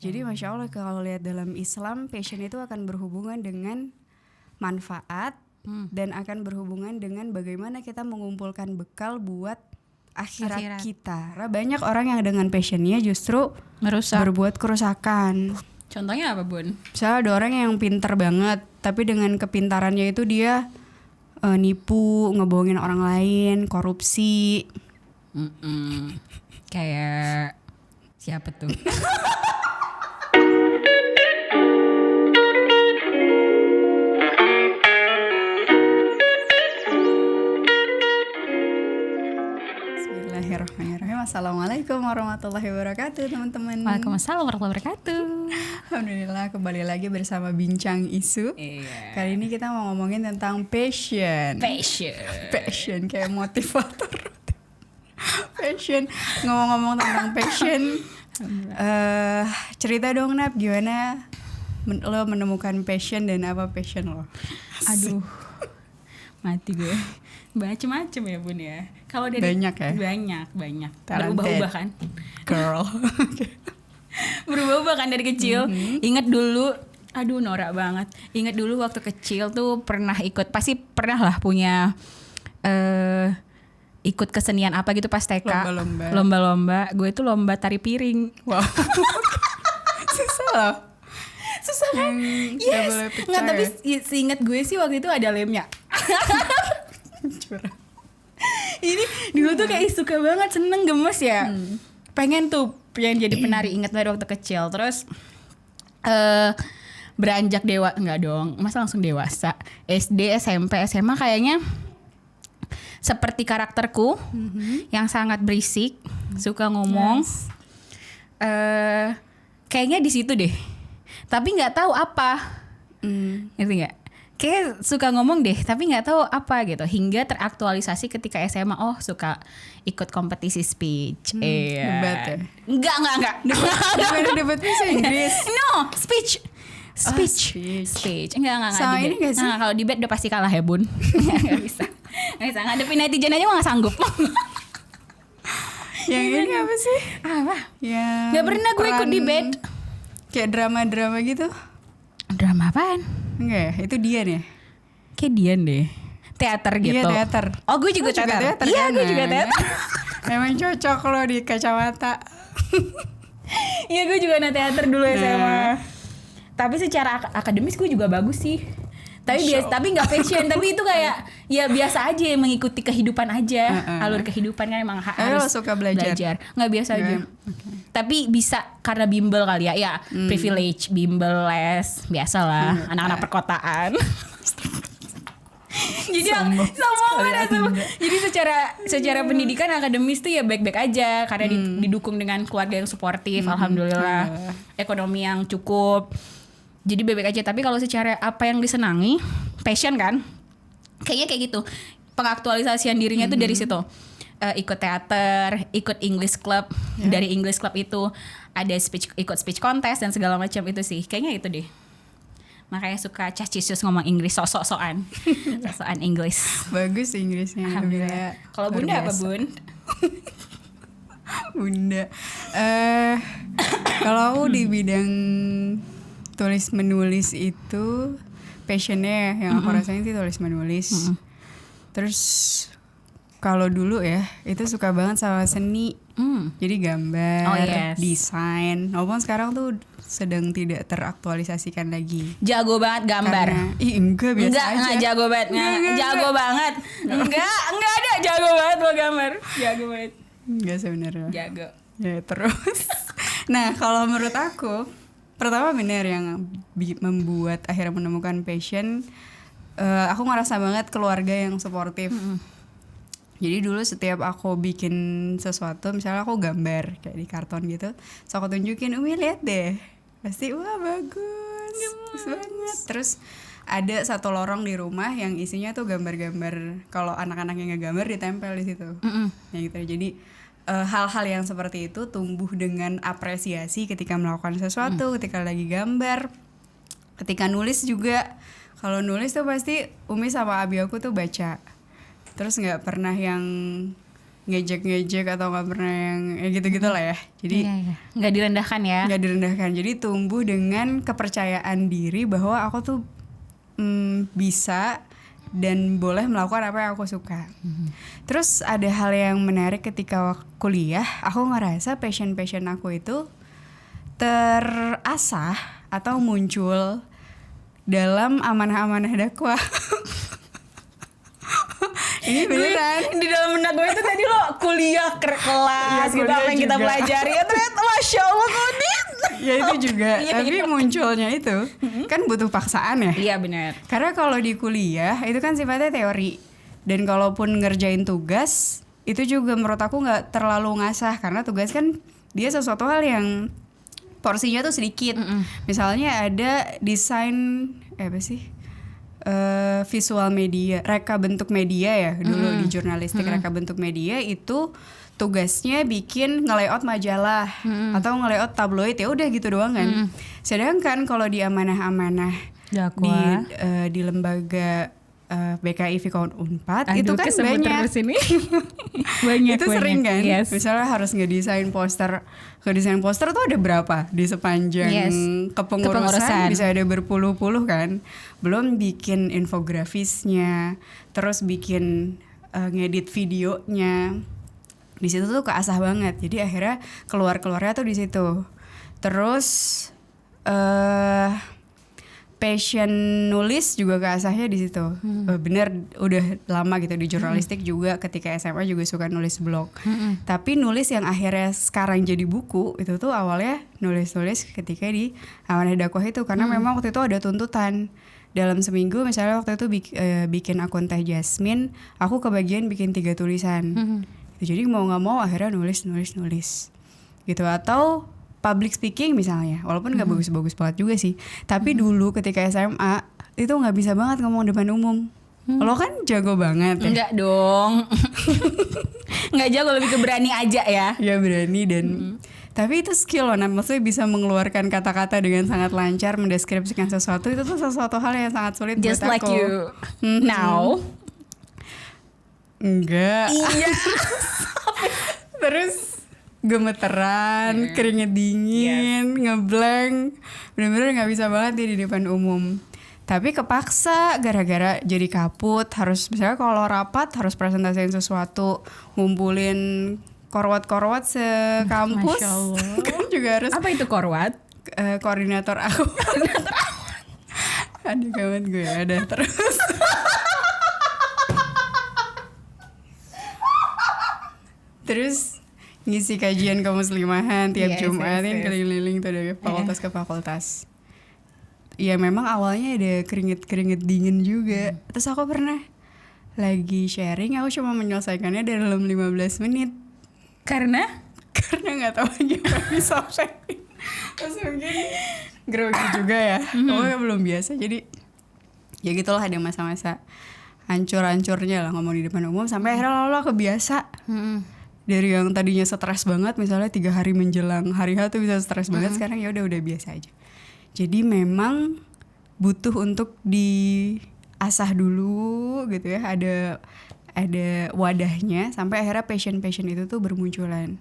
Jadi Masya Allah kalau lihat dalam Islam, passion itu akan berhubungan dengan manfaat dan akan berhubungan dengan bagaimana kita mengumpulkan bekal buat akhirat kita. Karena banyak orang yang dengan passionnya justru berbuat kerusakan. Contohnya apa, Bun? Misalnya ada orang yang pinter banget, tapi dengan kepintarannya itu dia nipu, ngebohongin orang lain, korupsi. Kayak siapa tuh? Bismillahirrahmanirrahim. Assalamualaikum warahmatullahi wabarakatuh, teman-teman. Waalaikumsalam warahmatullahi wabarakatuh. Alhamdulillah kembali lagi bersama Bincang Isu. Iya. Kali ini kita mau ngomongin tentang passion. Passion kayak motivator. Passion. Ngomong-ngomong tentang passion, cerita dong Nap, gimana lo menemukan passion dan apa passion lo? Aduh, mati gue. Macem-macem ya Bun ya. Kalau dari banyak ya. Banyak. Talented. Berubah-ubah kan. Girl. Berubah-ubah kan dari kecil. Ingat dulu. Aduh norak banget. Ingat dulu waktu kecil tuh pernah ikut. Pasti pernah lah punya ikut kesenian apa gitu pas TK. Lomba-lomba. Gue tuh lomba tari piring. Wow. Susah loh. Susah kan? Yes. Nggak, tapi seingat gue sih waktu itu ada lemnya. Ini dulu tuh kayak suka banget, seneng, gemes ya. Pengen jadi penari, ingat dari waktu kecil. Terus beranjak enggak dong, masa langsung dewasa. SD, SMP, SMA kayaknya seperti karakterku yang sangat berisik, suka ngomong. Yes. Kayaknya di situ deh. Tapi nggak tahu apa, ngerti nggak? Kayak suka ngomong deh, tapi nggak tahu apa gitu. Hingga teraktualisasi ketika SMA. Oh, suka ikut kompetisi speech. Debat ya? Enggak. Debat bahasa Inggris. No, speech. Enggak. Sama ini nggak sih? Kalau debat udah pasti kalah ya Bun. Nggak bisa. Ngadepin netizen aja nggak sanggup. Yang ini apa sih? Apa? Yang Nggak pernah gue ikut debat. Kayak drama-drama gitu. Drama apaan? Enggak ya? Itu Dian ya? Kayak Dian deh. Teater gitu. Iya, teater. Oh, gue juga teater. Iya, gue juga teater. Emang cocok lo di kacamata. Iya, gue juga teater dulu SMA. Tapi secara akademis gue juga bagus sih. Tapi nggak passion. Tapi itu kayak ya biasa aja, mengikuti kehidupan aja. Alur kehidupan kan emang harus suka belajar. Nggak biasa aja. Okay. Tapi bisa karena bimbel kali ya. Ya, privilege, bimbel, les, biasalah. Anak-anak perkotaan. Jadi sombong banget. Jadi secara pendidikan akademis tuh ya baik-baik aja karena didukung dengan keluarga yang suportif, alhamdulillah. Ekonomi yang cukup. Jadi baik-baik aja. Tapi kalau secara apa yang disenangi, passion kan, kayaknya kayak gitu. Pengaktualisasian dirinya tuh dari situ. Ikut teater, ikut English Club. Dari English Club itu ada ikut speech contest dan segala macam itu sih. Kayaknya itu deh. Makanya suka cacisius ngomong Inggris, sosokan Inggris. Bagus Inggrisnya. Alhamdulillah. Kalau Bunda apa Bun? Bunda. Kalau aku di bidang tulis menulis itu passionnya yang aku rasain sih tulis menulis. Terus kalau dulu ya itu suka banget sama seni. Jadi gambar, desain. Walaupun sekarang tuh sedang tidak teraktualisasikan lagi. Jago banget gambar. Enggak biasa aja. Enggak jago banget. Jago banget. Enggak ada jago banget lo gambar. Jago banget. Enggak sebenarnya. Jago. Ya terus. Nah, kalau menurut aku pertama benar yang membuat akhirnya menemukan passion, aku ngerasa banget keluarga yang suportif. Jadi dulu setiap aku bikin sesuatu, misalnya aku gambar kayak di karton gitu, so aku tunjukin, Umi lihat deh, pasti wah bagus banget. Terus ada satu lorong di rumah yang isinya tuh gambar-gambar, kalau anak-anak yang ngegambar ditempel di situ, ya gitu. Jadi hal-hal yang seperti itu tumbuh dengan apresiasi ketika melakukan sesuatu, ketika lagi gambar, ketika nulis juga. Kalau nulis tuh pasti Umi sama Abi aku tuh baca. Terus nggak pernah yang ngejek-ngejek atau nggak pernah yang gitu-gitu lah ya. Jadi nggak direndahkan ya. nggak direndahkan. Jadi tumbuh dengan kepercayaan diri bahwa aku tuh bisa dan boleh melakukan apa yang aku suka. Terus ada hal yang menarik ketika kuliah, aku ngerasa passion aku itu terasah atau muncul dalam amanah-amanah dakwah. Ini beneran. Di dalam benak gue itu tadi lo kuliah kelas gitu, apa yang kita pelajari ya ternyata Masya Allah Kodin. Ya itu juga. Tapi munculnya itu kan butuh paksaan ya. Iya benar. Karena kalau di kuliah itu kan sifatnya teori. Dan kalaupun ngerjain tugas itu juga menurut aku nggak terlalu ngasah, karena tugas kan dia sesuatu hal yang porsinya tuh sedikit. Misalnya ada desain apa sih? Visual media, reka bentuk media ya dulu di jurnalistik. Reka bentuk media itu tugasnya bikin nge-layout majalah atau nge-layout tabloid, ya udah gitu doang kan. Sedangkan kalau di amanah-amanah di lembaga BKI Vkon Unpad itu kan banyak. Banyak itu sering kan. Misalnya harus ngedesain poster tuh ada berapa di sepanjang kepengurusan bisa ada berpuluh-puluh kan. Belum bikin infografisnya, terus bikin ngedit videonya. Di situ tuh keasah banget. Jadi akhirnya keluarnya tuh di situ. Terus passion nulis juga keasahnya di situ. Bener udah lama gitu di jurnalistik juga, ketika SMA juga suka nulis blog. Tapi nulis yang akhirnya sekarang jadi buku itu tuh awalnya nulis ketika di amanah dakwah itu, karena memang waktu itu ada tuntutan. Dalam seminggu misalnya waktu itu bikin akun Teh Jasmine, aku kebagian bikin 3 tulisan. Jadi mau nggak mau akhirnya nulis gitu. Atau public speaking misalnya, walaupun nggak bagus-bagus banget juga sih, tapi dulu ketika SMA itu nggak bisa banget ngomong depan umum. Lo kan jago banget ya? Enggak dong. Nggak jago, lebih ke berani aja ya. Ya berani dan tapi itu skill loh, maksudnya bisa mengeluarkan kata-kata dengan sangat lancar, mendeskripsikan sesuatu, itu tuh sesuatu hal yang sangat sulit Just buat like aku. you now. Enggak. Iya. Terus gemeteran, keringet dingin, ngeblank, bener-bener nggak bisa banget dia di depan umum. Tapi kepaksa gara-gara jadi kaput, harus misalnya kalau rapat harus presentasiin sesuatu, ngumpulin korwat sekampus. Masya Allah. Kan juga harus. Apa itu korwat? Koordinator aku. Aduh kawan gue ada terus. Terus ngisi kajian kemuslimahan tiap Jumat kan keliling-keliling tuh dari fakultas ke fakultas. Ya memang awalnya ada keringet dingin juga. Terus aku pernah lagi sharing, aku cuma menyelesaikannya dalam 15 menit. Karena nggak tahu gimana bisa sharing. Terus mungkin grogi juga ya. Pokoknya belum biasa. Jadi ya gitulah, ada masa-masa hancur-hancurnya lah ngomong di depan umum, sampai akhirnya lo kebiasa. Dari yang tadinya stres banget, misalnya 3 hari menjelang hari H tuh bisa stres banget, sekarang ya udah biasa aja. Jadi memang butuh untuk diasah dulu gitu ya, ada wadahnya sampai akhirnya passion itu tuh bermunculan.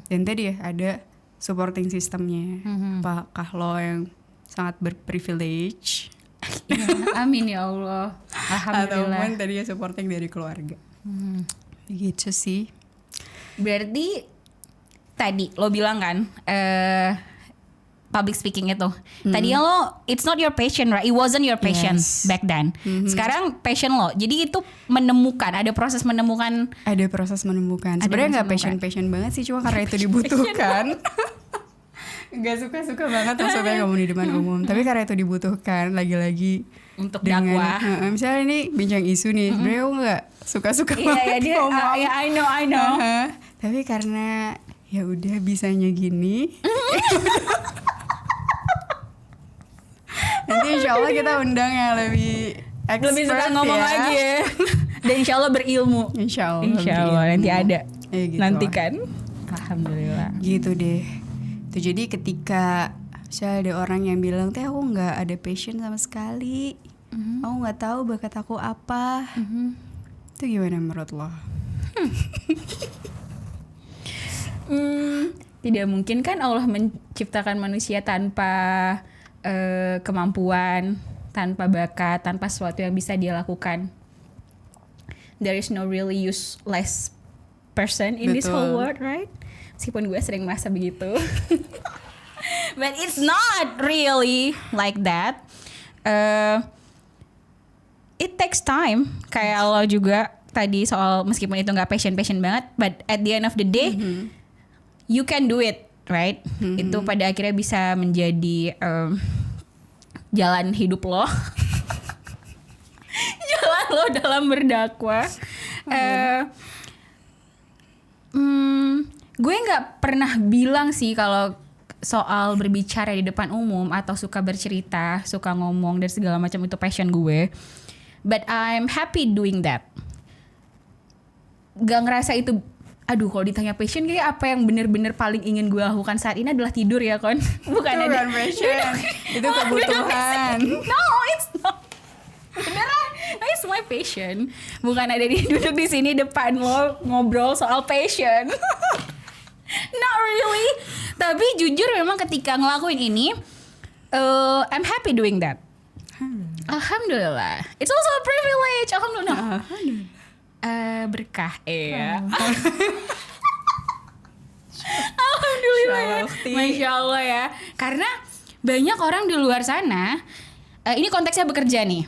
Dan tadi ya ada supporting sistemnya. Apakah lo yang sangat berprivilege? Ya, amin ya Allah. Alhamdulillah. Ataupun tadi ya supporting dari keluarga. Gitu sih. Berarti tadi lo bilang kan public speaking itu. Tadi lo it's not your passion, right? It wasn't your passion back then. Sekarang passion lo. Jadi itu menemukan, ada proses menemukan. Ada proses menemukan. Sebenarnya nggak passion banget sih, cuma karena itu dibutuhkan. Gak suka banget maksudnya ngomong di depan umum. Tapi karena itu dibutuhkan, lagi-lagi untuk dakwah. Misalnya ini bincang isu nih, sebenarnya aku nggak suka banget dia, ngomong. I know. Tapi karena ya udah bisanya gini. Nanti insya Allah kita undang yang lebih expert, lebih suka ngomong ya. lagi ya. Dan insya Allah berilmu. Insya Allah nanti ada. Gitu. Nanti kan. Alhamdulillah. Gitu deh. Tuh, jadi ketika misalnya ada orang yang bilang, teh aku nggak ada passion sama sekali, aku nggak tahu bakat aku apa, itu gimana menurut lo? Tidak mungkin kan Allah menciptakan manusia tanpa kemampuan, tanpa bakat, tanpa sesuatu yang bisa dia lakukan. There is no really useless person in this whole world, right? Meskipun gue sering merasa begitu. But it's not really like that. It takes time. Kayak lo juga tadi soal meskipun itu nggak passion banget, but at the end of the day, you can do it, right? Itu pada akhirnya bisa menjadi jalan hidup lo. Jalan lo dalam berdakwah. Gue nggak pernah bilang sih kalau soal berbicara di depan umum atau suka bercerita, suka ngomong dan segala macam itu passion gue. But I'm happy doing that. Gak ngerasa itu, aduh kalau ditanya passion kayak apa yang bener-bener paling ingin gue lakukan saat ini adalah tidur ya Kon. Bukan passion. Itu kebutuhan. No, it's not. Beneran, no, it's my passion. Bukan ada duduk di sini depan lo ngobrol soal passion. Not really. Tapi jujur memang ketika ngelakuin ini, I'm happy doing that. Alhamdulillah. It's also a privilege. Alhamdulillah. Berkah ya. Alhamdulillah ya. Masya Allah ya. Karena banyak orang di luar sana. Ini konteksnya bekerja nih.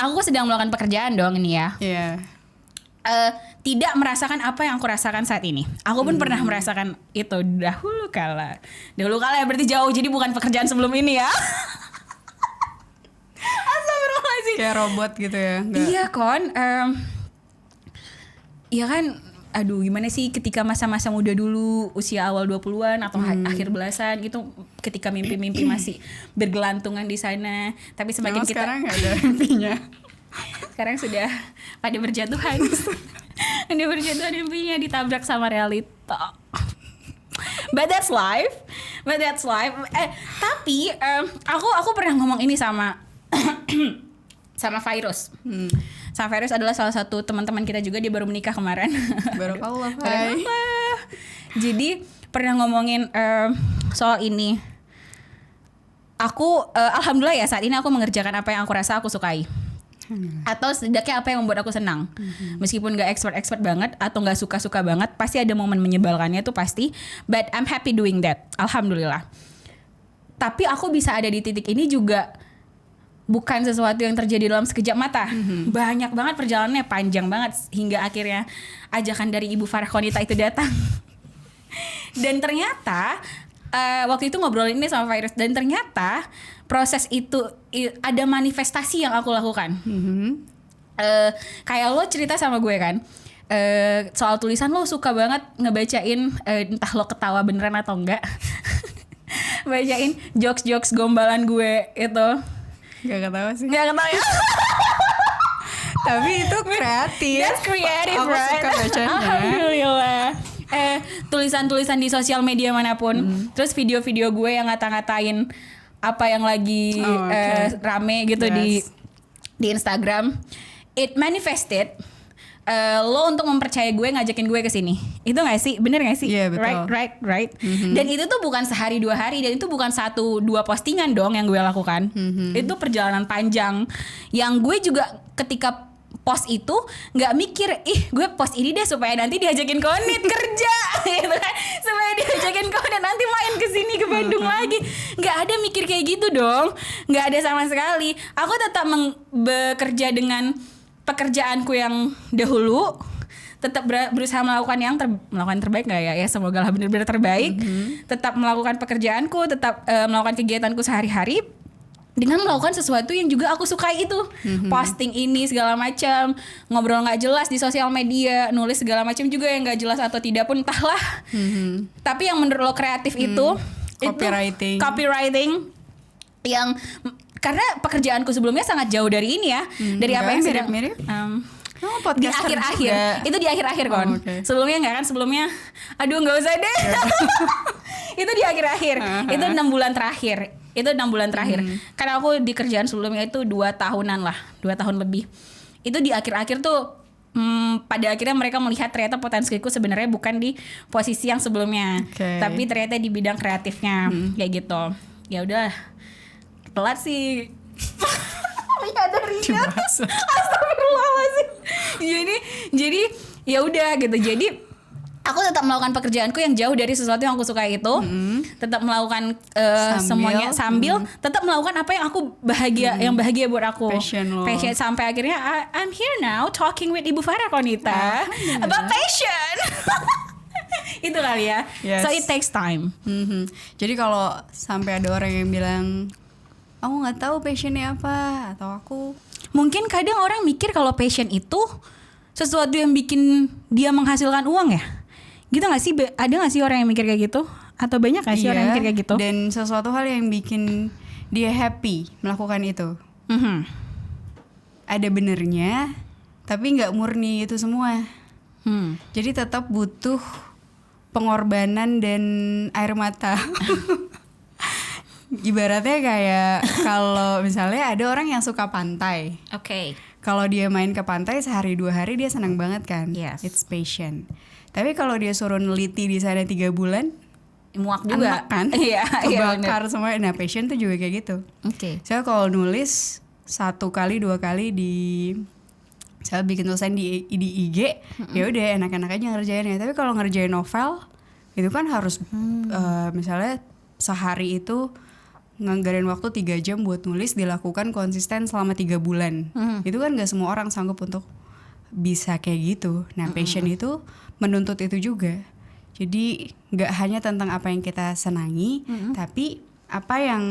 Aku sedang melakukan pekerjaan dong ini ya. Iya. Tidak merasakan apa yang aku rasakan saat ini. Aku pun pernah merasakan itu dahulu kala. Dahulu kala ya berarti jauh. Jadi bukan pekerjaan sebelum ini ya. Astagfirullahaladzim. Kayak robot gitu ya. Iya Kon. Iya kan. Aduh gimana sih ketika masa-masa muda dulu, usia awal 20-an atau akhir belasan gitu, ketika mimpi-mimpi masih bergelantungan di sana. Tapi semakin kita sekarang gak ada mimpinya. Sekarang sudah pada berjatuhan. Ada berjatuhan mimpinya ditabrak sama realita. But that's life. Tapi aku pernah ngomong ini sama sama Virus. Sama Virus adalah salah satu teman-teman kita juga, dia baru menikah kemarin. Barakallah. Jadi pernah ngomongin soal ini. Aku alhamdulillah ya saat ini aku mengerjakan apa yang aku rasa aku sukai. Atau setidaknya apa yang membuat aku senang. Meskipun gak expert banget atau gak suka banget, pasti ada momen menyebalkannya tuh pasti. But I'm happy doing that. Alhamdulillah. Tapi aku bisa ada di titik ini juga bukan sesuatu yang terjadi dalam sekejap mata. Banyak banget perjalanannya, panjang banget hingga akhirnya ajakan dari Ibu Farah Konita itu datang. Dan ternyata waktu itu ngobrolin ini sama Virus, dan ternyata proses itu ada manifestasi yang aku lakukan. Kayak lo cerita sama gue kan, soal tulisan lo suka banget ngebacain, entah lo ketawa beneran atau enggak, bacain jokes gombalan gue itu. Gak ketawa sih. Gak ketawa ya. Tapi itu kreatif. That's creative, aku right? suka bacanya. Alhamdulillah. Tulisan-tulisan di sosial media manapun, terus video-video gue yang ngata-ngatain apa yang lagi rame gitu di Instagram, it manifested lo untuk mempercayai gue, ngajakin gue ke sini. Itu nggak sih? Bener nggak sih? Iya, betul. Right. Dan itu tuh bukan sehari 2 hari, dan itu bukan 1-2 postingan dong yang gue lakukan. Itu perjalanan panjang yang gue juga ketika post itu nggak mikir, gue post ini deh supaya nanti diajakin Konit kerja, gitu kan? Supaya diajakin Konit nanti main ke sini ke Bandung lagi. Nggak ada mikir kayak gitu dong, nggak ada sama sekali. Aku tetap bekerja dengan pekerjaanku yang dahulu, tetap berusaha melakukan yang terbaik nggak ya? Ya semoga lah benar-benar terbaik. Tetap melakukan pekerjaanku, tetap melakukan kegiatanku sehari-hari dengan melakukan sesuatu yang juga aku sukai itu. Posting ini segala macam, ngobrol nggak jelas di sosial media, nulis segala macam juga yang nggak jelas atau tidak pun entahlah. Tapi yang menurut lo kreatif itu copywriting yang karena pekerjaanku sebelumnya sangat jauh dari ini ya, dari apa yang sedang mirip. Di akhir-akhir itu di akhir-akhir Kon. Sebelumnya nggak kan, sebelumnya aduh nggak usah deh. Itu di akhir-akhir. Itu 6 bulan terakhir. Karena aku di kerjaan sebelumnya itu 2 tahunan lah, 2 tahun lebih. Itu di akhir-akhir tuh pada akhirnya mereka melihat ternyata potensiku sebenarnya bukan di posisi yang sebelumnya, Oke. tapi ternyata di bidang kreatifnya kayak gitu. Ya udah, telat sih. Ya ada Rina. Astagfirullahaladzim. Jadi ya udah gitu. Jadi aku tetap melakukan pekerjaanku yang jauh dari sesuatu yang aku suka itu, tetap melakukan semuanya sambil tetap melakukan apa yang aku bahagia, yang bahagia buat aku. Passion lo. Passion sampai akhirnya I'm here now talking with Ibu Farah Konita about passion. Itu kali ya. Yes. So it takes time. Jadi kalau sampai ada orang yang bilang aku nggak tahu passionnya apa, atau aku Mungkin kadang orang mikir kalau passion itu sesuatu yang bikin dia menghasilkan uang ya. Gitu gak sih? Ada gak sih orang yang mikir kayak gitu? Atau banyak gak sih orang yang mikir kayak gitu? Dan sesuatu hal yang bikin dia happy melakukan itu. Ada benernya, tapi nggak murni itu semua. Jadi tetap butuh pengorbanan dan air mata. Ibaratnya kayak kalau misalnya ada orang yang suka pantai. Oke. Kalau dia main ke pantai sehari 2 hari dia senang banget kan. Yes. It's passion. Tapi kalau dia suruh neliti di sana 3 bulan, Muak juga. enak kan? Iya, Kebakar semua. Nah, passion tuh juga kayak gitu. Oke. Saya kalau nulis 1 kali 2 kali saya bikin tulisan di IG, ya udah enak-enak aja ngerjainnya. Tapi kalau ngerjain novel itu kan harus misalnya sehari itu nganggarin waktu 3 jam buat nulis, dilakukan konsisten selama 3 bulan. Itu kan gak semua orang sanggup untuk bisa kayak gitu. Nah, passion itu menuntut itu juga. Jadi gak hanya tentang apa yang kita senangi, tapi apa yang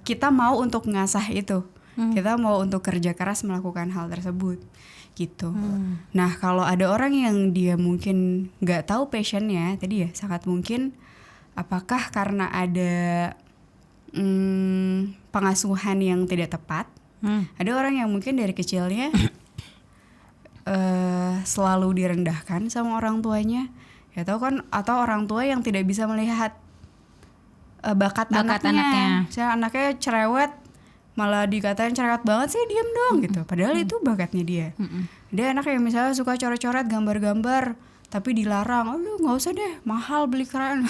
kita mau untuk ngasah itu. Kita mau untuk kerja keras melakukan hal tersebut gitu. Nah, kalau ada orang yang dia mungkin gak tahu passionnya, tadi ya sangat mungkin apakah karena ada pengasuhan yang tidak tepat. Ada orang yang mungkin dari kecilnya selalu direndahkan sama orang tuanya, ya tahu kan, atau orang tua yang tidak bisa melihat bakat anaknya. Misalnya anaknya cerewet, malah dikatain cerewet banget sih, diem dong gitu. Padahal itu bakatnya dia. Dia anak yang misalnya suka coret-coret gambar-gambar, tapi dilarang, aduh nggak usah deh, mahal beli keran.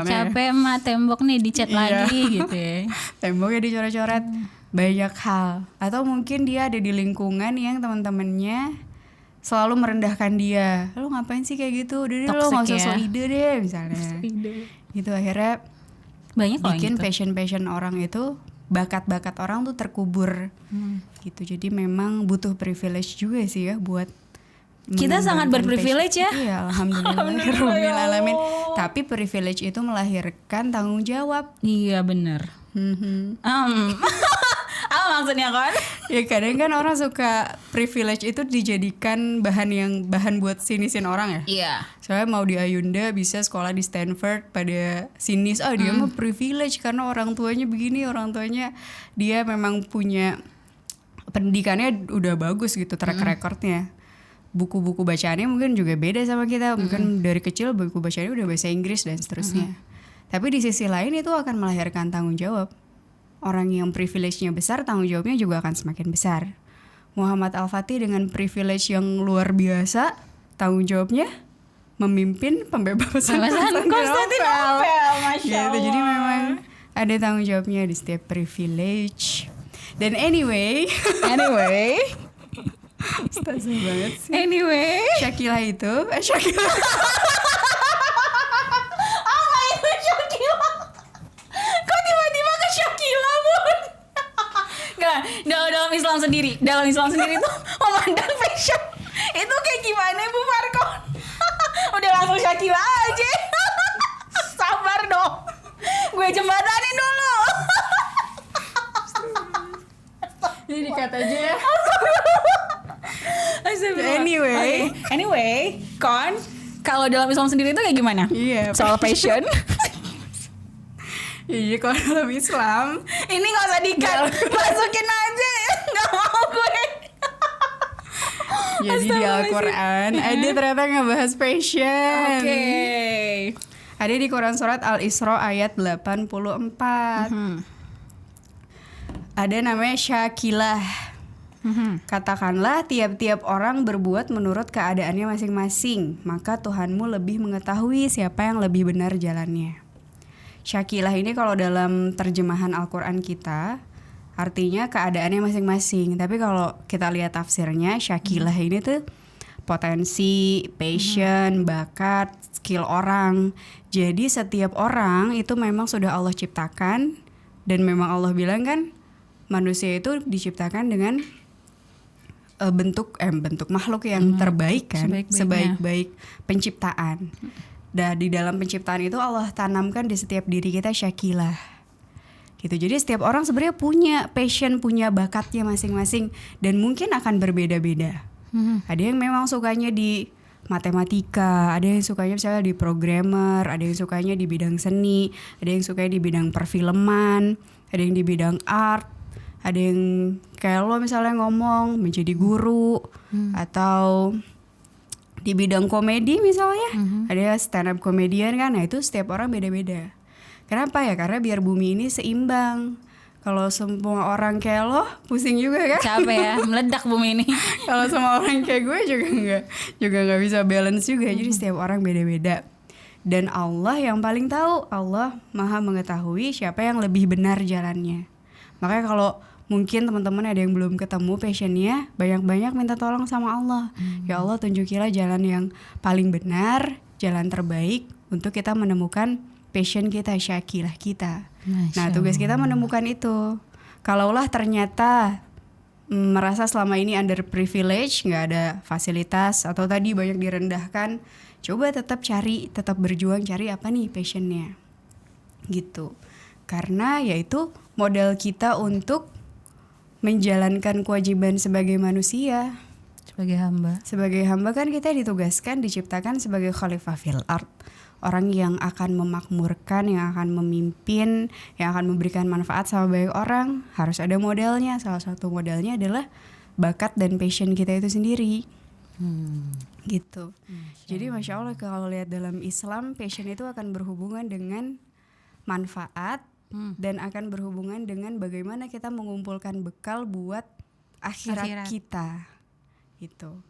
Capek mah tembok nih dicat lagi gitu ya. Temboknya dicoret-coret, banyak hal. Atau mungkin dia ada di lingkungan yang teman-temannya selalu merendahkan dia. Lo ngapain sih kayak gitu? Udah deh lo nggak usah so ide deh misalnya. Gitu akhirnya Banyak bikin gitu. passion orang itu, bakat-bakat orang tuh terkubur gitu. Jadi memang butuh privilege juga sih ya buat Kita sangat berprivilege ya. Iya, alhamdulillah. Alamin. Tapi privilege itu melahirkan tanggung jawab. Iya benar. Apa maksudnya kan? Ya kadang kan orang suka privilege itu dijadikan bahan buat sinisin orang ya. Iya. Soalnya mau di Ayunda bisa sekolah di Stanford pada sinis, dia mah privilege karena orang tuanya begini, orang tuanya dia memang punya pendidikannya udah bagus gitu, track recordnya. Buku-buku bacaannya mungkin juga beda sama kita, mungkin dari kecil buku bacaannya udah bahasa Inggris dan seterusnya. Tapi di sisi lain itu akan melahirkan tanggung jawab. Orang yang privilege-nya besar, tanggung jawabnya juga akan semakin besar. Muhammad Al-Fatih dengan privilege yang luar biasa, tanggung jawabnya memimpin pembebasan Konstantinopel. Masya gitu. Allah. Jadi memang ada tanggung jawabnya di setiap privilege. Dan anyway Astagfirullah banget sih. Anyway. Shakila itu Shakila. Apa itu Shakila? Kok tiba-tiba ke Shakila, Bun? Gak, dalam Islam sendiri tuh memandang fashion itu kayak gimana, Bu Farkon? Udah langsung Shakila aja. Sabar dong, gue jembatanin dulu. Jadi dikata aja ya. Anyway, Kon, kalau dalam Islam sendiri itu kayak gimana? Iya. Soal passion. Iya, kalau dalam Islam Ini gak usah di-cut, masukin aja. Gak mau gue. jadi di Al-Quran ada ternyata ngebahas passion. Oke. Ada di Quran surat Al-Isra ayat 84. Ada namanya Syakilah. Katakanlah tiap-tiap orang berbuat menurut keadaannya masing-masing, maka Tuhanmu lebih mengetahui siapa yang lebih benar jalannya. Syakilah ini kalau dalam terjemahan Al-Quran kita artinya keadaannya masing-masing. Tapi kalau kita lihat tafsirnya, syakilah ini tuh potensi, passion, bakat, skill orang. Jadi setiap orang itu memang sudah Allah ciptakan, dan memang Allah bilang kan manusia itu diciptakan dengan bentuk makhluk yang terbaik kan, sebaik-baik penciptaan. Dan di dalam penciptaan itu Allah tanamkan di setiap diri kita syakilah. Gitu. Jadi setiap orang sebenarnya punya passion, punya bakatnya masing-masing, dan mungkin akan berbeda-beda. Ada yang memang sukanya di matematika, ada yang sukanya misalnya di programmer, ada yang sukanya di bidang seni, ada yang sukanya di bidang perfilman, ada yang di bidang art, ada yang kayak lo misalnya ngomong menjadi guru, atau di bidang komedi misalnya, ada stand up comedian kan. Nah itu setiap orang beda-beda. Kenapa ya? Karena biar bumi ini seimbang. Kalau semua orang kayak lo pusing juga kan? Capek ya, meledak bumi ini. Kalau semua orang kayak gue juga nggak bisa balance juga. Jadi setiap orang beda-beda. Dan Allah yang paling tahu, Allah Maha mengetahui siapa yang lebih benar jalannya. Makanya kalau mungkin teman-teman ada yang belum ketemu passionnya, banyak-banyak minta tolong sama Allah. Ya Allah, tunjukilah jalan yang paling benar, jalan terbaik untuk kita menemukan passion kita, syakilah kita. Nah tugas kita menemukan itu. Kalaulah ternyata merasa selama ini underprivileged, nggak ada fasilitas, atau tadi banyak direndahkan, coba tetap cari, tetap berjuang cari apa nih passionnya gitu. Karena yaitu modal kita untuk menjalankan kewajiban sebagai manusia, sebagai hamba kan kita ditugaskan, diciptakan sebagai khalifah fil ard, orang yang akan memakmurkan, yang akan memimpin, yang akan memberikan manfaat sama banyak orang. Harus ada modalnya. Salah satu modalnya adalah bakat dan passion kita itu sendiri. Gitu. Jadi Masya Allah kalau lihat dalam Islam, passion itu akan berhubungan dengan manfaat dan akan berhubungan dengan bagaimana kita mengumpulkan bekal buat akhirat kita. Gitu.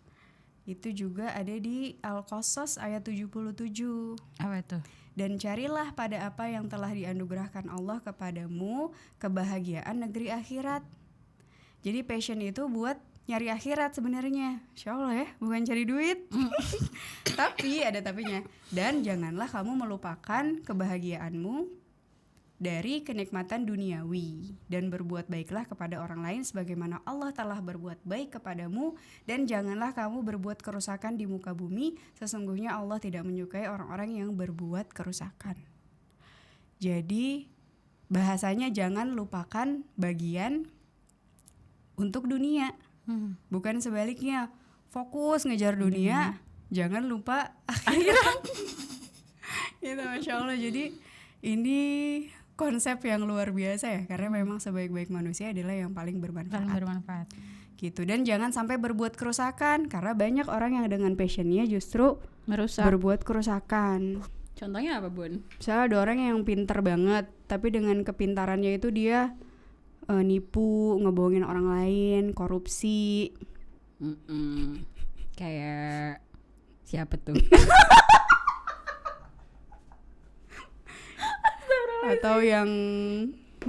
Itu juga ada di Al-Qasas ayat 77. Apa itu? Dan carilah pada apa yang telah dianugerahkan Allah kepadamu kebahagiaan negeri akhirat. Jadi passion itu buat nyari akhirat sebenarnya. Insya Allah ya, bukan cari duit. Tapi ada tapinya. Dan janganlah kamu melupakan kebahagiaanmu dari kenikmatan duniawi, dan berbuat baiklah kepada orang lain sebagaimana Allah telah berbuat baik kepadamu, dan janganlah kamu berbuat kerusakan di muka bumi, sesungguhnya Allah tidak menyukai orang-orang yang berbuat kerusakan. Jadi bahasanya jangan lupakan bagian untuk dunia, bukan sebaliknya. Fokus ngejar dunia, jangan lupa akhirat. Gitu, Masya Allah. Jadi ini konsep yang luar biasa ya, karena memang sebaik-baik manusia adalah yang paling bermanfaat. Gitu. Dan jangan sampai berbuat kerusakan, karena banyak orang yang dengan passionnya justru berbuat kerusakan. Contohnya apa, Bun? Misalnya ada orang yang pintar banget, tapi dengan kepintarannya itu dia nipu, ngebohongin orang lain, korupsi. Kayak siapa tuh? Atau yang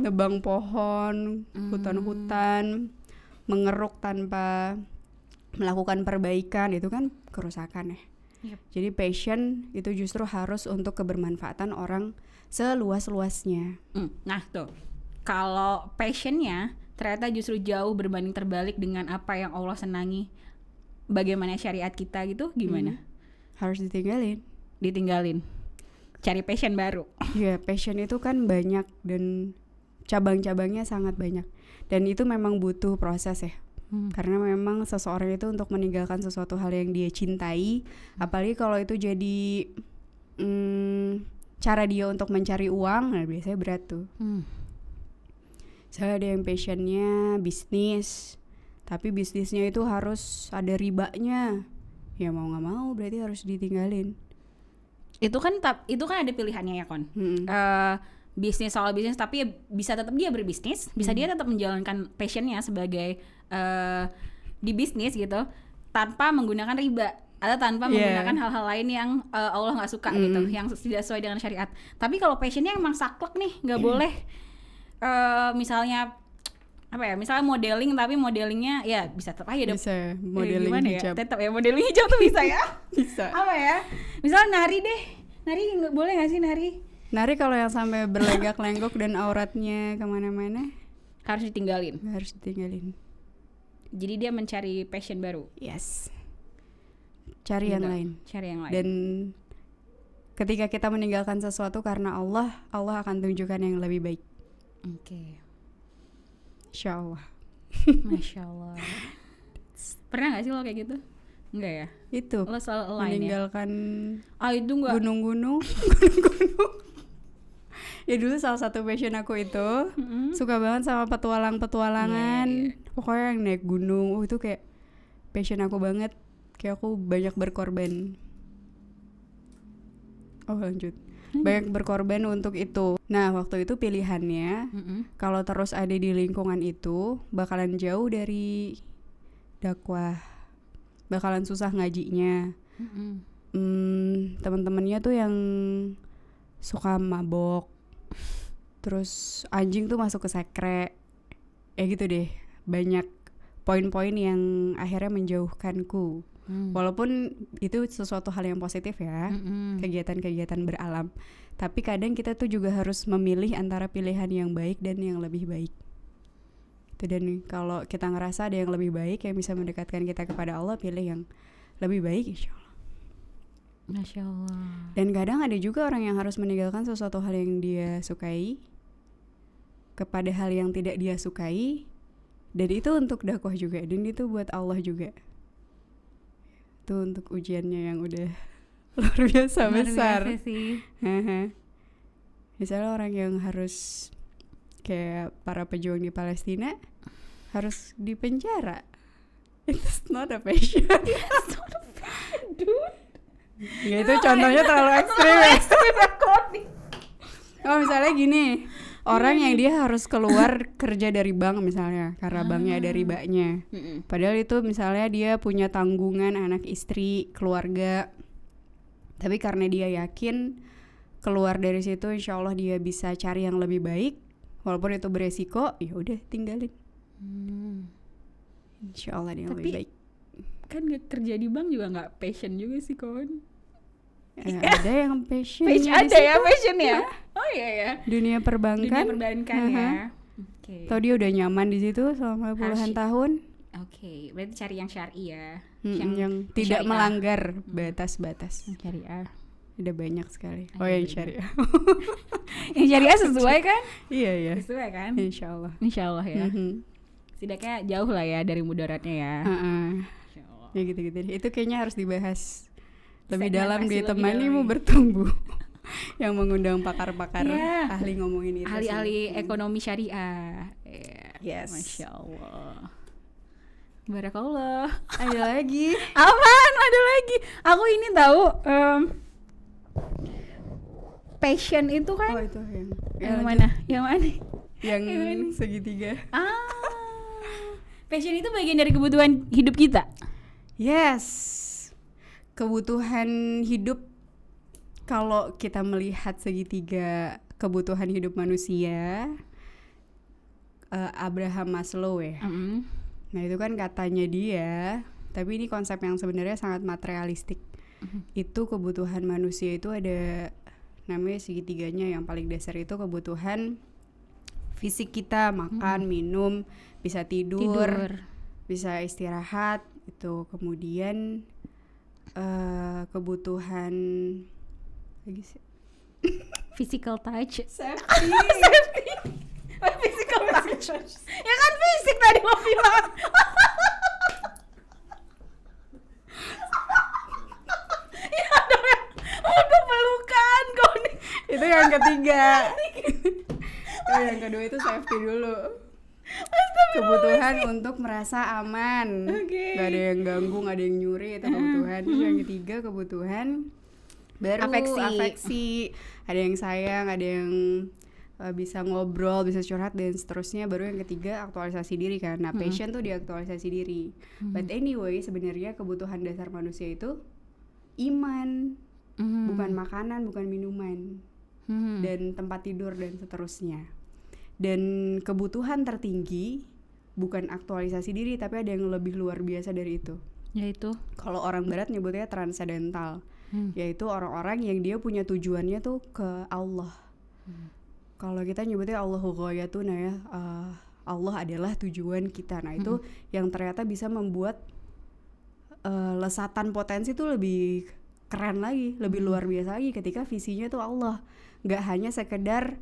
nebang pohon, hutan-hutan, mengeruk tanpa melakukan perbaikan, itu kan kerusakan ya. Jadi passion itu justru harus untuk kebermanfaatan orang seluas-luasnya. Nah tuh, kalau passionnya ternyata justru jauh berbanding terbalik dengan apa yang Allah senangi, bagaimana syariat kita gitu, gimana? Harus ditinggalin. Cari passion baru. Iya, passion itu kan banyak dan cabang-cabangnya sangat banyak. Dan itu memang butuh proses ya. Karena memang seseorang itu untuk meninggalkan sesuatu hal yang dia cintai, apalagi kalau itu jadi cara dia untuk mencari uang, nah biasanya berat tuh. Misalnya ada yang passionnya bisnis, tapi bisnisnya itu harus ada ribanya. Ya mau gak mau berarti harus ditinggalin. Itu kan ada pilihannya ya, Kon. bisnis soal bisnis, tapi ya bisa tetap dia berbisnis, bisa dia tetap menjalankan passionnya sebagai di bisnis gitu, tanpa menggunakan riba atau tanpa menggunakan hal-hal lain yang Allah nggak suka gitu, yang tidak sesuai dengan syariat. Tapi kalau passionnya emang saklek nih, nggak boleh misalnya apa ya, misalnya modeling, tapi modelingnya ya bisa tetap aja bisa modeling hijab. Tetap ya modeling hijab tuh bisa ya. Bisa. Apa ya? Misalnya nari deh. Nari boleh nggak sih nari? Nari kalau yang sampai berlenggak-lenggok dan auratnya kemana-mana Harus ditinggalin. harus ditinggalin. Jadi dia mencari passion baru. Yes. Cari yang Gitu. lain. Cari yang lain. Dan ketika kita meninggalkan sesuatu karena Allah, Allah akan tunjukkan yang lebih baik. Oke. Insya Allah. Masya Allah. Pernah gak sih lo kayak gitu? Enggak ya? Itu Lo selalu align ya? meninggalkan Itu enggak. gunung-gunung. Ya dulu salah satu passion aku itu suka banget sama petualang-petualangan. Pokoknya yang naik gunung, itu kayak passion aku banget. Kayak aku banyak berkorban. Oh lanjut. Banyak berkorban untuk itu. Nah waktu itu pilihannya kalau terus ada di lingkungan itu bakalan jauh dari dakwah, bakalan susah ngajinya. Teman-temannya tuh yang suka mabok, terus anjing tuh masuk ke sekre, ya gitu deh. Banyak poin-poin yang akhirnya menjauhkanku. Walaupun itu sesuatu hal yang positif ya, kegiatan-kegiatan beralam. Tapi kadang kita tuh juga harus memilih antara pilihan yang baik dan yang lebih baik. Itu, dan kalau kita ngerasa ada yang lebih baik yang bisa mendekatkan kita kepada Allah, pilih yang lebih baik insya Allah. Masya Allah. Dan kadang ada juga orang yang harus meninggalkan sesuatu hal yang dia sukai kepada hal yang tidak dia sukai, dan itu untuk dakwah juga, dan itu buat Allah juga. Itu untuk ujiannya yang udah luar biasa besar. Luar biasa sih. Misalnya orang yang harus kayak para pejuang di Palestina harus dipenjara. It's not a passion. Dude. Ya itu contohnya terlalu ekstrim. Oh misalnya gini, orang yang dia harus keluar kerja dari bank misalnya karena banknya ada ribanya. Padahal itu misalnya dia punya tanggungan anak istri, keluarga. Tapi karena dia yakin keluar dari situ insya Allah dia bisa cari yang lebih baik, walaupun itu beresiko, ya udah tinggalin. Insya Allah dia yang lebih baik. Kan kerja di bank juga nggak passion juga sih kawan. Ada yang passion. Ada ya passion ya. Oh iya ya. Dunia perbankan. Dunia perbankan ya. Oke. Tau dia udah nyaman di situ selama puluhan tahun. Oke, berarti cari yang syar'i ya. Yang tidak syariah. melanggar batas-batas. Syariah. Ada banyak sekali. Oh yang syariah. Yang syariah sesuai kan? Iya ya. Sesuai kan? Insya Allah. Insya Allah ya. Setidaknya jauh lah ya dari mudaratnya ya. Insya Allah. Ya gitu-gitu. Itu kayaknya harus dibahas lebih dalam di Segmentasi lebih Temanimu dalam. Bertumbuh. Yang mengundang pakar-pakar Iya. ahli ngomongin itu. Ahli-ahli ekonomi syariah. Yes. Masya Allah. Barakallah. Ada lagi. Apaan? Ada lagi. Aku ini tahu passion itu kan. Oh itu Yang mana? Yang mana? Yang segitiga. Passion itu bagian dari kebutuhan hidup kita. Yes. Kebutuhan hidup, kalau kita melihat segitiga kebutuhan hidup manusia, Abraham Maslow ya. Nah itu kan katanya dia, tapi ini konsep yang sebenarnya sangat materialistik. Itu kebutuhan manusia itu ada namanya segitiganya. Yang paling dasar itu kebutuhan fisik kita, makan, minum, bisa tidur, bisa istirahat. Itu kemudian kebutuhan lagi sih. Physical touch. Safety. Physical touch. Ya kan fisik tadi lo bilang. Ya udah pelukan kau nih. Itu yang ketiga. Yang kedua itu safety dulu. Kebutuhan untuk merasa aman. Gak ada yang ganggu, gak ada yang nyuri, itu kebutuhan. Terus yang ketiga kebutuhan baru afeksi. Ada yang sayang, ada yang bisa ngobrol, bisa curhat dan seterusnya. Baru yang ketiga aktualisasi diri kan. Nah passion tuh diaktualisasi diri. But anyway sebenarnya kebutuhan dasar manusia itu iman, bukan makanan, bukan minuman, dan tempat tidur dan seterusnya. Dan kebutuhan tertinggi bukan aktualisasi diri, tapi ada yang lebih luar biasa dari itu. Yaitu Kalau orang barat nyebutnya transendental, yaitu orang-orang yang dia punya tujuannya tuh ke Allah. Kalau kita nyebutnya Allahu ghayatuna ya, Allah adalah tujuan kita. Nah itu yang ternyata bisa membuat lesatan potensi tuh lebih keren lagi, lebih luar biasa lagi ketika visinya tuh Allah. Gak hanya sekedar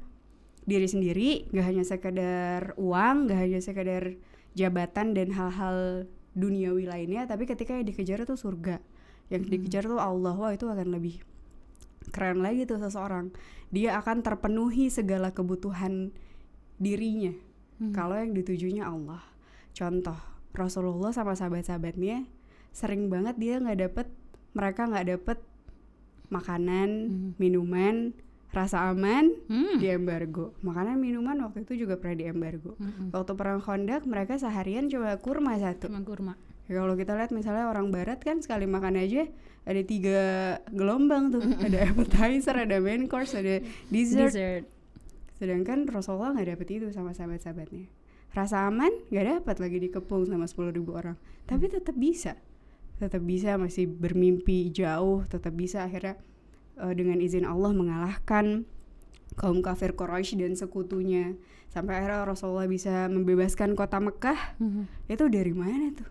diri sendiri, gak hanya sekedar uang, gak hanya sekedar jabatan dan hal-hal duniawi lainnya, tapi ketika yang dikejar tuh surga, yang dikejar tuh Allah. Wah itu akan lebih keren lagi tuh seseorang. Dia akan terpenuhi segala kebutuhan dirinya kalau yang ditujunya Allah. Contoh, Rasulullah sama sahabat-sahabatnya sering banget mereka nggak dapet makanan, minuman, rasa aman, diembargo. Makanan, minuman waktu itu juga pernah diembargo. Waktu perang Khandaq mereka seharian cuma kurma satu. Ya, kalau kita lihat misalnya orang barat kan sekali makan aja ada 3 gelombang tuh. Ada appetizer, ada main course, ada dessert. Sedangkan Rasulullah gak dapet itu sama sahabat-sahabatnya. Rasa aman gak dapet lagi dikepung sama 10.000 orang. Tapi tetap bisa masih bermimpi jauh, tetap bisa akhirnya dengan izin Allah mengalahkan kaum kafir Quraisy dan sekutunya. Sampai akhirnya Rasulullah bisa membebaskan kota Mekah. Itu dari mana tuh?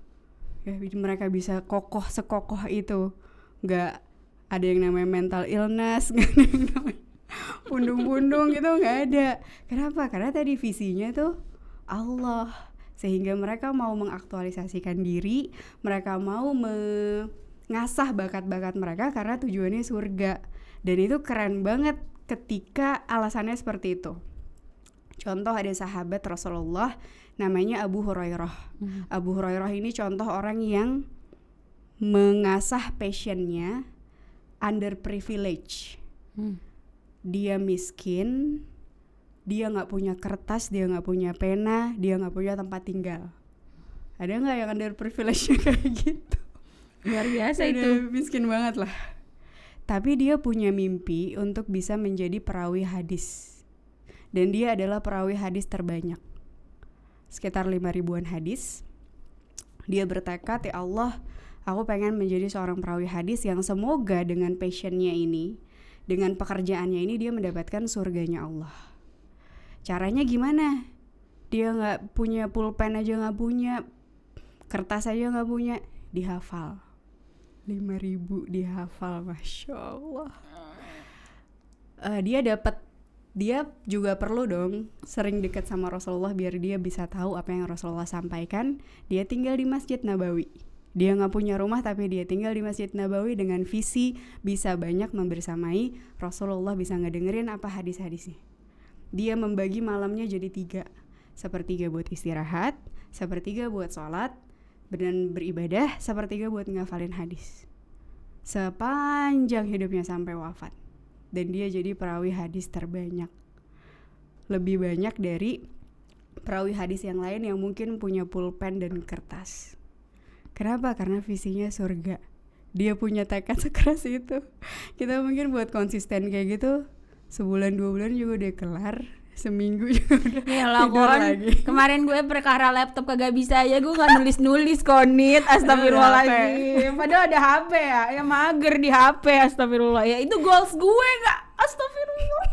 Ya, mereka bisa kokoh sekokoh itu. Gak ada yang namanya mental illness, gak ada yang namanya pundung-pundung gitu, gak ada. Kenapa? Karena tadi visinya tuh Allah, sehingga mereka mau mengaktualisasikan diri, mereka mau mengasah bakat-bakat mereka karena tujuannya surga. Dan itu keren banget ketika alasannya seperti itu. Contoh, ada sahabat Rasulullah namanya Abu Hurairah. Abu Hurairah ini contoh orang yang mengasah passionnya underprivileged. Dia miskin, dia gak punya kertas, dia gak punya pena, dia gak punya tempat tinggal. Ada gak yang underprivileged kayak gitu? Luar biasa itu. Miskin banget lah. Tapi dia punya mimpi untuk bisa menjadi perawi hadis. Dan dia adalah perawi hadis terbanyak, sekitar 5.000-an hadis. Dia bertekad, ya Allah, aku pengen menjadi seorang perawi hadis yang semoga dengan passionnya ini, dengan pekerjaannya ini, dia mendapatkan surganya Allah. Caranya gimana? Dia gak punya pulpen aja, gak punya kertas aja, gak punya, dihafal. 5.000 dihafal, Masya Allah. Dia juga perlu dong sering dekat sama Rasulullah biar dia bisa tahu apa yang Rasulullah sampaikan. Dia tinggal di Masjid Nabawi. Dia gak punya rumah tapi dia tinggal di Masjid Nabawi dengan visi bisa banyak membersamai Rasulullah, bisa ngedengerin apa hadis-hadisnya. Dia membagi malamnya jadi 3. Sepertiga buat istirahat, sepertiga buat sholat dan beribadah, sepertiga buat ngafalin hadis. Sepanjang hidupnya sampai wafat. Dan dia jadi perawi hadis terbanyak. Lebih banyak dari perawi hadis yang lain yang mungkin punya pulpen dan kertas. Kenapa? Karena visinya surga. Dia punya tekad sekeras itu. Kita mungkin buat konsisten kayak gitu, sebulan 2 bulan juga udah kelar. Seminggu juga udah tidur lagi. Kemarin gue perkara laptop kagak bisa ya, gue gak nulis konit, astagfirullahaladzim. Padahal ada HP ya mager di HP, astagfirullah. Ya itu goals gue gak, astagfirullah.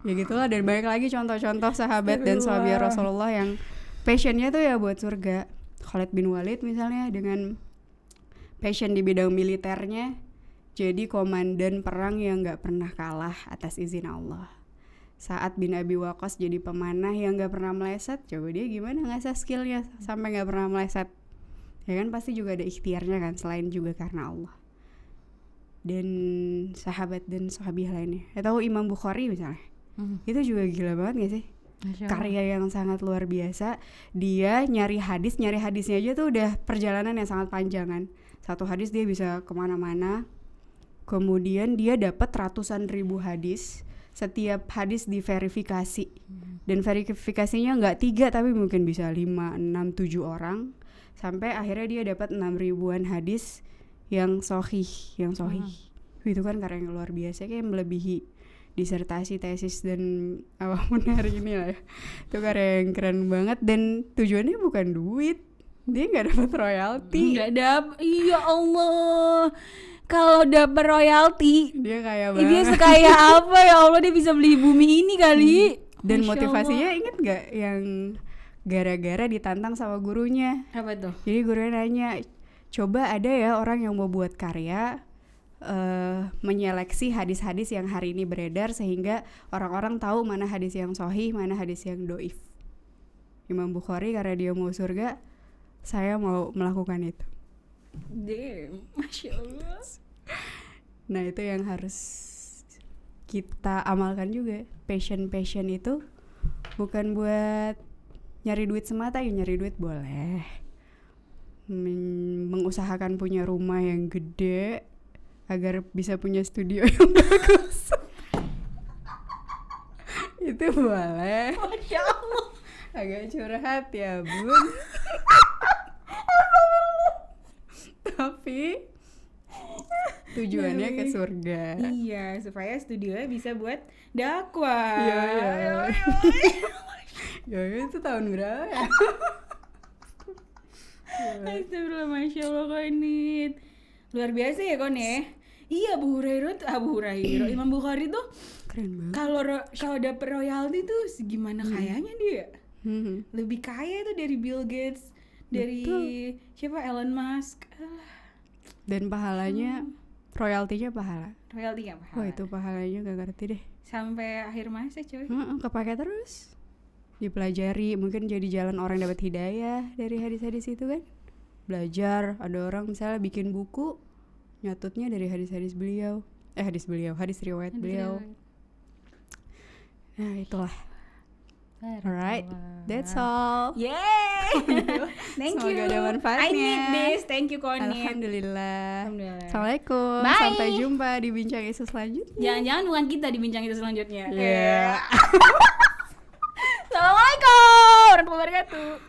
Ya gitulah, dan banyak lagi contoh-contoh sahabat dan sahabat Rasulullah yang passionnya tuh ya buat surga. Khalid bin Walid misalnya dengan passion di bidang militernya, jadi komandan perang yang gak pernah kalah atas izin Allah. Sa'ad bin Abi Waqqas jadi pemanah yang gak pernah meleset. Coba dia gimana ngasah skillnya sampai gak pernah meleset. Ya kan pasti juga ada ikhtiarnya kan, selain juga karena Allah. Dan sahabat dan sahabiah lainnya. Tahu Imam Bukhari misalnya, itu juga gila banget gak sih? Karya yang sangat luar biasa. Dia nyari hadisnya aja tuh udah perjalanan yang sangat panjang kan. Satu hadis dia bisa kemana-mana. Kemudian dia dapat ratusan ribu hadis setiap hadis diverifikasi. Dan verifikasinya nggak 3 tapi mungkin bisa 5, 6, 7 orang. Sampai akhirnya dia dapat 6 ribuan hadis yang sahih. Itu kan karya yang luar biasa, kayak melebihi disertasi, tesis, dan apapun hari ini lah ya. Itu karya yang keren banget dan tujuannya bukan duit. Dia nggak dapat royalti. Nggak dapat. Iya Allah. Kalau dapat royalti, Dia kaya dia banget. sekaya apa ya Allah, dia bisa beli bumi ini kali. Dan Masya motivasinya Allah. inget gak yang gara-gara ditantang sama gurunya. Apa tuh? Jadi gurunya nanya, coba ada ya orang yang mau buat karya menyeleksi hadis-hadis yang hari ini beredar sehingga orang-orang tahu mana hadis yang sahih, mana hadis yang doif. Imam Bukhari karena dia mau surga, saya mau melakukan itu. Damn, Masya Allah. Nah itu yang harus kita amalkan juga. Passion itu bukan buat nyari duit semata, ya nyari duit boleh, mengusahakan punya rumah yang gede agar bisa punya studio yang bagus. Itu boleh. Masya Allah. Agak curhat ya bun. Tapi tujuannya ke surga. Iya, supaya studionya bisa buat dakwah. Iya. Ya itu tahun berapa ya? Astagfirullah, Masya Allah Konit. Luar biasa ya Kon ya. Iya, Abu Hurairah, Imam Bukhari tuh Keren banget. kalau dapet royalti tuh segimana kayanya dia. Lebih kaya tuh dari Bill Gates, dari siapa, Elon Musk. Dan pahalanya, royaltinya pahala. Royalti gak pahala. Wah itu pahalanya gak ngerti deh. Sampai akhir masa coy. Kepake terus. Dipelajari, mungkin jadi jalan orang dapat hidayah dari hadis-hadis itu kan. Belajar, ada orang misalnya bikin buku, nyatutnya dari hadis-hadis beliau. Hadis riwayat beliau. Nah itulah. Alright, that's all. Yay! Thank you. Semoga ada manfaatnya. I need this. Thank you Konit. Alhamdulillah. Alhamdulillah. Assalamualaikum. Bye. Sampai jumpa di bincang isu selanjutnya. Jangan-jangan bukan kita di bincang itu selanjutnya. Yeah. Assalamualaikum warahmatullahi wabarakatuh.